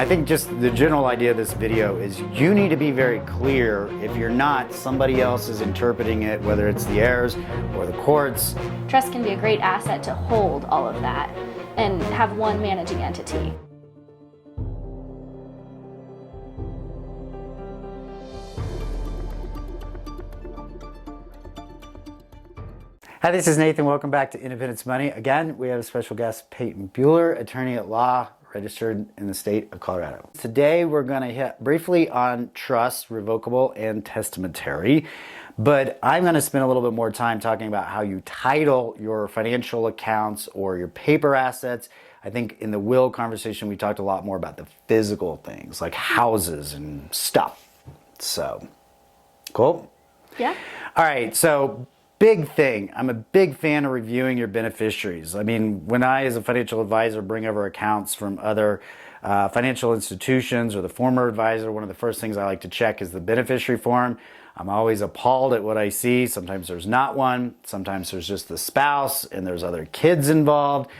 I think just the general idea of this video is you need to be very clear. If you're not, somebody else is interpreting it, whether it's the heirs or the courts. Trust can be a great asset to hold all of that and have one managing entity. Hi, this is Nathan. Welcome back to Independence Money. Again, we have a special guest, Payton Buhler, attorney at law, registered in the state of Colorado. Today, we're going to hit briefly on trust, revocable, and testamentary, but I'm going to spend a little bit more time talking about how you title your financial accounts or your paper assets. I think in the will conversation, we talked a lot more about the physical things like houses and stuff. So, cool? Yeah. All right, so big thing. I'm a big fan of reviewing your beneficiaries. I mean, when I, as a financial advisor, bring over accounts from other financial institutions or the former advisor, one of the first things I like to check is the beneficiary form. I'm always appalled at what I see. Sometimes there's not one. Sometimes there's just the spouse and there's other kids involved.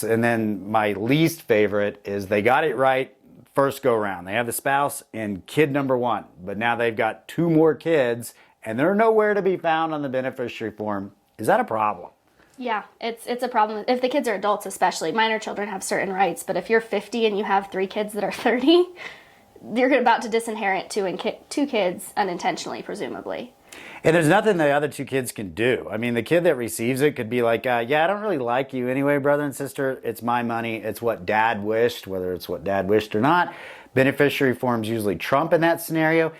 And then my least favorite is they got it right first go round. They have the spouse and kid number one, but now they've got two more kids and they're nowhere to be found on the beneficiary form. Is that a problem? Yeah, it's a problem. If the kids are adults especially. Minor children have certain rights, but if you're 50 and you have 3 kids that are 30, you're about to disinherit 2 kids unintentionally, presumably. And there's nothing the other 2 kids can do. I mean, the kid that receives it could be like, yeah, I don't really like you anyway, brother and sister. It's my money. It's what dad wished, whether it's what dad wished or not. Beneficiary forms usually trump in that scenario.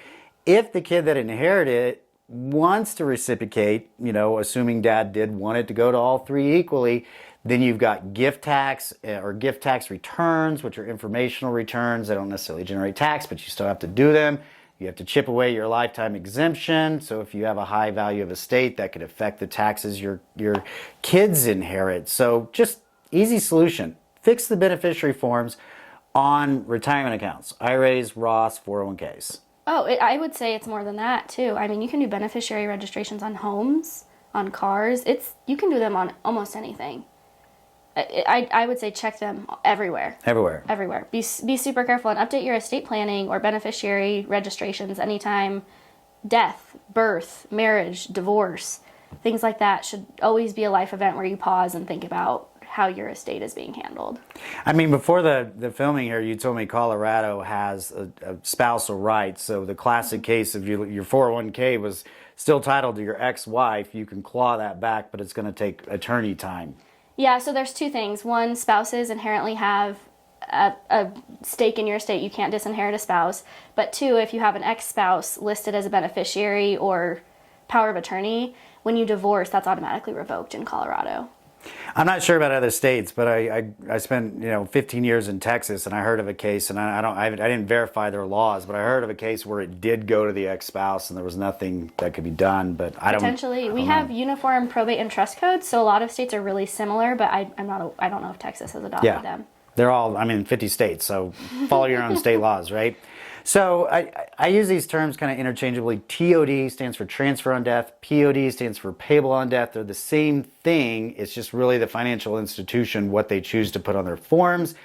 If the kid that inherited it wants to reciprocate, assuming dad did want it to go to all 3 equally, then you've got gift tax or gift tax returns, which are informational returns. They don't necessarily generate tax, but you still have to do them. You have to chip away your lifetime exemption. So if you have a high value of estate, that could affect the taxes your kids inherit. So just easy solution. Fix the beneficiary forms on retirement accounts, IRAs, Roths, 401ks. Oh, I would say it's more than that, too. I mean, you can do beneficiary registrations on homes, on cars. You can do them on almost anything. I would say check them everywhere. Everywhere. Be super careful and update your estate planning or beneficiary registrations anytime death, birth, marriage, divorce, things like that should always be a life event where you pause and think about how your estate is being handled. I mean, before the filming here, you told me Colorado has a spousal right. So the classic case of your 401k was still titled to your ex-wife. You can claw that back, but it's going to take attorney time. Yeah, so there's 2 things. One, spouses inherently have a stake in your estate. You can't disinherit a spouse. But 2, if you have an ex-spouse listed as a beneficiary or power of attorney, when you divorce, that's automatically revoked in Colorado. I'm not sure about other states, but I spent 15 years in Texas, and I heard of a case, and I didn't verify their laws, but I heard of a case where it did go to the ex-spouse, and there was nothing that could be done. But potentially we have uniform probate and trust codes, so a lot of states are really similar, but I don't know if Texas has adopted them. They're all 50 states, so follow your own state laws, right? So I use these terms kind of interchangeably. TOD stands for transfer on death. POD stands for payable on death. They're the same thing. It's just really the financial institution, what they choose to put on their forms.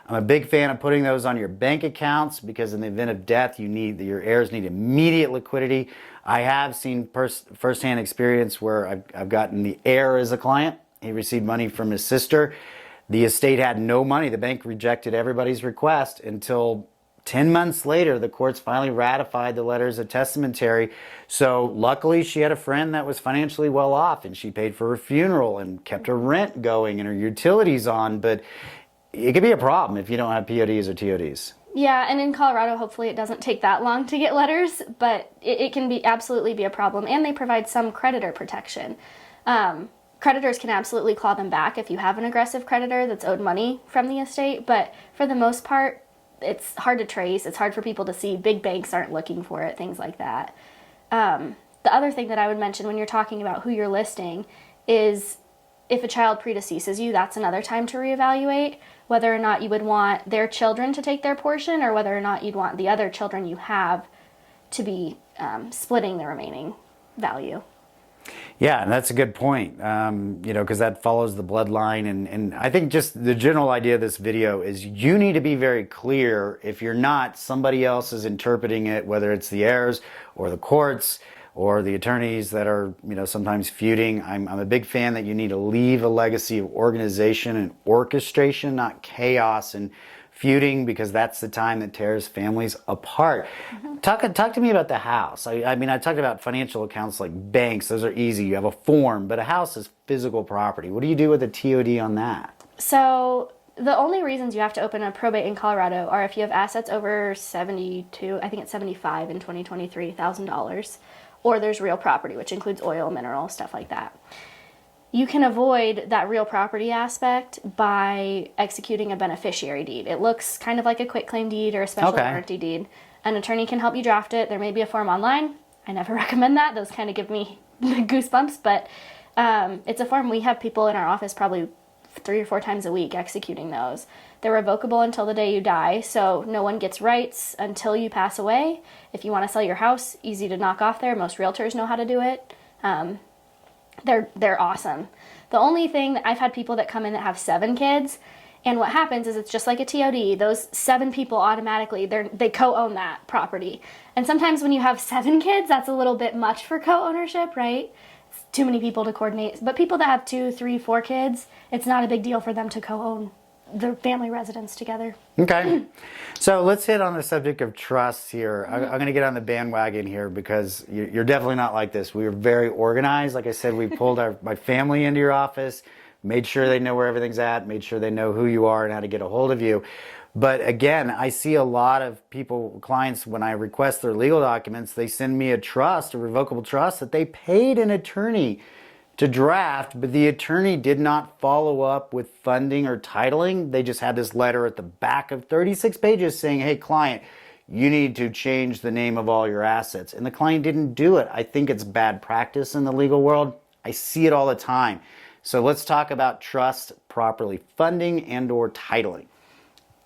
I'm a big fan of putting those on your bank accounts because in the event of death, your heirs need immediate liquidity. I have seen firsthand experience where I've gotten the heir as a client. He received money from his sister. The estate had no money. The bank rejected everybody's request until 10 months later, the courts finally ratified the letters of testamentary. So luckily, she had a friend that was financially well off, and she paid for her funeral and kept her rent going and her utilities on. But it could be a problem if you don't have PODs or TODs. Yeah, and in Colorado, hopefully it doesn't take that long to get letters, but it can absolutely be a problem. And they provide some creditor protection. Creditors can absolutely claw them back if you have an aggressive creditor that's owed money from the estate. But for the most part, it's hard to trace. It's hard for people to see. Big banks aren't looking for it, things like that. The other thing that I would mention when you're talking about who you're listing is if a child predeceases you, that's another time to reevaluate whether or not you would want their children to take their portion or whether or not you'd want the other children you have to be splitting the remaining value. Yeah, and that's a good point. Because that follows the bloodline, and I think just the general idea of this video is you need to be very clear. If you're not, somebody else is interpreting it, whether it's the heirs or the courts or the attorneys that are, sometimes feuding. I'm a big fan that you need to leave a legacy of organization and orchestration, not chaos and feuding, because that's the time that tears families apart. Talk to me about the house. I mean, I talked about financial accounts like banks. Those are easy. You have a form, but a house is physical property. What do you do with a TOD on that? So the only reasons you have to open a probate in Colorado are if you have assets over 72, I think it's 75 in 2023, $1,000, or there's real property, which includes oil, mineral, stuff like that. You can avoid that real property aspect by executing a beneficiary deed. It looks kind of like a quitclaim deed or a special warranty deed. An attorney can help you draft it. There may be a form online. I never recommend that. Those kind of give me goosebumps, but it's a form. We have people in our office probably 3 or 4 times a week executing those. They're revocable until the day you die, so no one gets rights until you pass away. If you want to sell your house, easy to knock off there. Most realtors know how to do it. They're awesome. The only thing that I've had people that come in that have 7 kids, and what happens is it's just like a TOD. Those 7 people automatically, they co-own that property. And sometimes when you have 7 kids, that's a little bit much for co-ownership, right? It's too many people to coordinate. But people that have 2, 3, 4 kids, it's not a big deal for them to co-own the family residence together. Okay. So let's hit on the subject of trusts here. I'm going to get on the bandwagon here because you're definitely not like this. We are very organized. Like I said, we pulled my family into your office, made sure they know where everything's at, made sure they know who you are and how to get a hold of you. But again, I see a lot of clients, when I request their legal documents, they send me a trust, a revocable trust that they paid an attorney to draft, but the attorney did not follow up with funding or titling. They just had this letter at the back of 36 pages saying, hey, client, you need to change the name of all your assets. And the client didn't do it. I think it's bad practice in the legal world. I see it all the time. So let's talk about trust properly funding and or titling.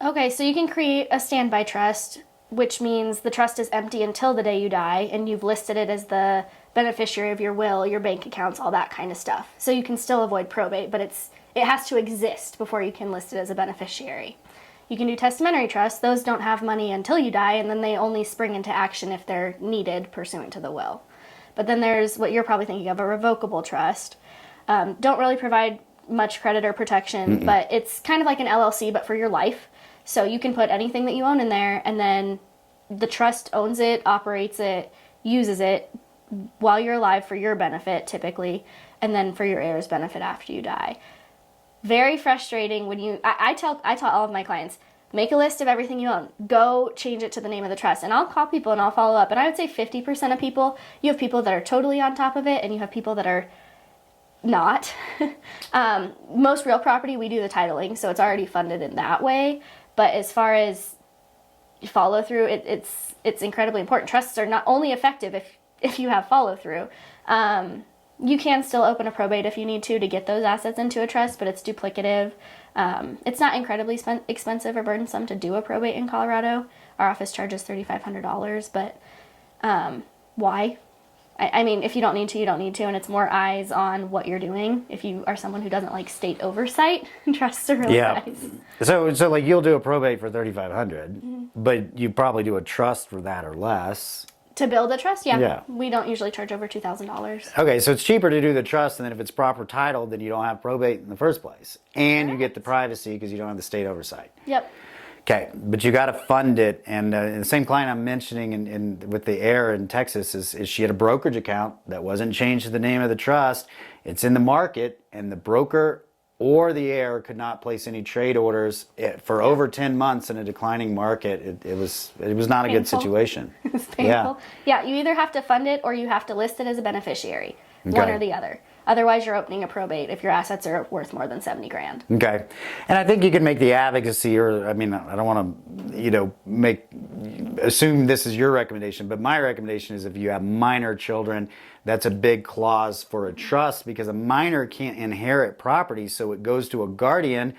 Okay, so you can create a standby trust, which means the trust is empty until the day you die, and you've listed it as the beneficiary of your will, your bank accounts, all that kind of stuff. So you can still avoid probate, but it has to exist before you can list it as a beneficiary. You can do testamentary trusts. Those don't have money until you die, and then they only spring into action if they're needed pursuant to the will. But then there's what you're probably thinking of, a revocable trust. Don't really provide much creditor protection, but it's kind of like an LLC, but for your life. So you can put anything that you own in there, and then the trust owns it, operates it, uses it while you're alive for your benefit, typically, and then for your heirs' benefit after you die. Very frustrating when I tell all of my clients, make a list of everything you own. Go change it to the name of the trust. And I'll call people and I'll follow up. And I would say 50% of people, you have people that are totally on top of it, and you have people that are not. Most real property, we do the titling, so it's already funded in that way. But as far as follow through, it's incredibly important. Trusts are not only effective if you have follow through. You can still open a probate if you need to get those assets into a trust, but it's duplicative. It's not incredibly expensive or burdensome to do a probate in Colorado. Our office charges $3,500, but why? I mean, if you don't need to, you don't need to, and it's more eyes on what you're doing. If you are someone who doesn't like state oversight, trusts are really nice. So like you'll do a probate for $3,500, but you probably do a trust for that or less. To build a trust, yeah. We don't usually charge over $2,000. Okay, so it's cheaper to do the trust, and then if it's proper titled, then you don't have probate in the first place. And you get the privacy because you don't have the state oversight. Yep. Okay, but you got to fund it. And the same client I'm mentioning with the heir in Texas is she had a brokerage account that wasn't changed to the name of the trust. It's in the market, and the broker or the heir could not place any trade orders for over 10 months in a declining market. It was not a good situation. It was painful. Yeah, you either have to fund it or you have to list it as a beneficiary. Okay. One or the other. Otherwise, you're opening a probate if your assets are worth more than $70,000. Okay, and I think you can make the advocacy, or I mean, I don't want to, assume this is your recommendation, but my recommendation is if you have minor children, that's a big clause for a trust because a minor can't inherit property, so it goes to a guardian.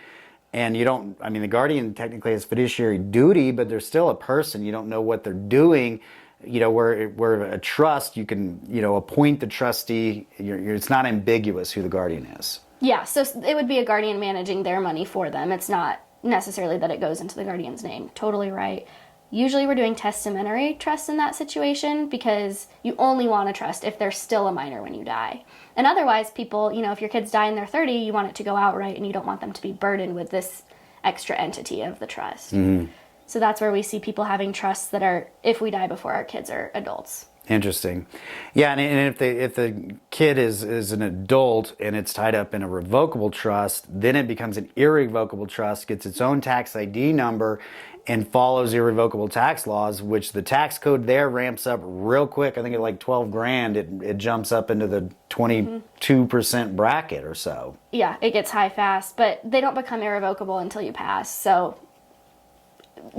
And the guardian technically has fiduciary duty, but they're still a person. You don't know what they're doing. where a trust, you can, appoint the trustee. It's not ambiguous who the guardian is. Yeah, so it would be a guardian managing their money for them. It's not necessarily that it goes into the guardian's name. Totally right. Usually we're doing testamentary trust in that situation because you only want a trust if they're still a minor when you die. And otherwise, people, if your kids die in their 30, you want it to go outright and you don't want them to be burdened with this extra entity of the trust. Mm-hmm. So that's where we see people having trusts that are, if we die before our kids are adults. Interesting. Yeah, and if the kid is an adult and it's tied up in a revocable trust, then it becomes an irrevocable trust, gets its own tax ID number, and follows irrevocable tax laws, which the tax code there ramps up real quick. I think at like $12,000, it jumps up into the 22% bracket or so. Yeah, it gets high fast, but they don't become irrevocable until you pass. So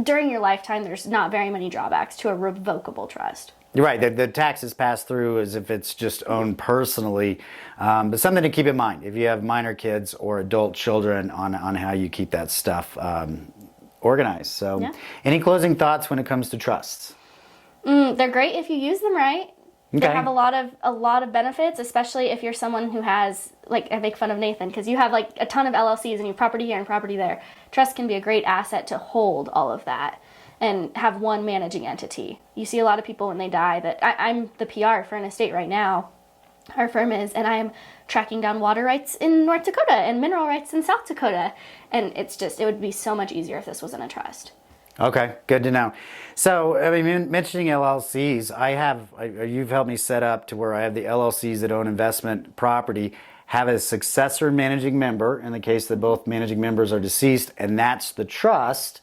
during your lifetime, there's not very many drawbacks to a revocable trust. You're right. The taxes pass through as if it's just owned personally. But something to keep in mind if you have minor kids or adult children on how you keep that stuff organized. So, yeah. Any closing thoughts when it comes to trusts? They're great if you use them right. Okay. They have a lot of benefits, especially if you're someone who has, like, I make fun of Nathan because you have like a ton of LLCs and you have property here and property there. Trust can be a great asset to hold all of that and have one managing entity. You see a lot of people when they die that I'm the PR for an estate right now. Our firm is, and I'm tracking down water rights in North Dakota and mineral rights in South Dakota. And it would be so much easier if this wasn't a trust. Okay, good to know. So, I mean, mentioning LLCs, you've helped me set up to where I have the LLCs that own investment property, have a successor managing member in the case that both managing members are deceased, and that's the trust.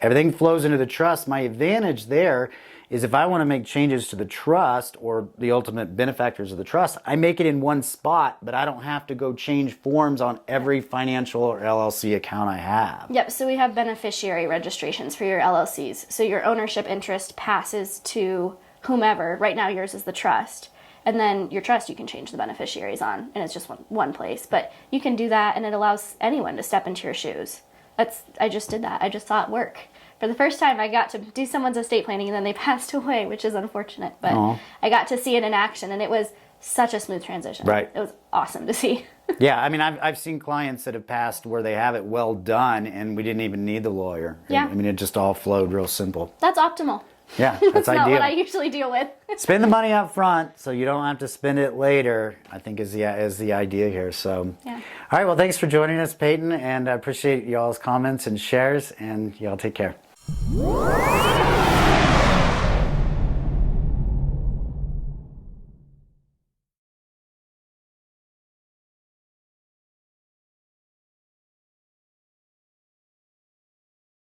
Everything flows into the trust. My advantage there is if I want to make changes to the trust or the ultimate benefactors of the trust, I make it in one spot, but I don't have to go change forms on every financial or LLC account I have. Yep, so we have beneficiary registrations for your LLCs. So your ownership interest passes to whomever. Right now yours is the trust. And then your trust you can change the beneficiaries on, and it's just one place. But you can do that, and it allows anyone to step into your shoes. I just did that. I just saw it work. For the first time, I got to do someone's estate planning, and then they passed away, which is unfortunate. But Aww. I got to see it in action, and it was such a smooth transition. Right. It was awesome to see. Yeah, I mean, I've seen clients that have passed where they have it well done, and we didn't even need the lawyer. Yeah. I mean, it just all flowed real simple. That's optimal. Yeah, that's ideal. Not what I usually deal with. Spend the money up front so you don't have to spend it later, I think is the idea here. So, yeah. All right, well, thanks for joining us, Payton, and I appreciate y'all's comments and shares, and y'all take care.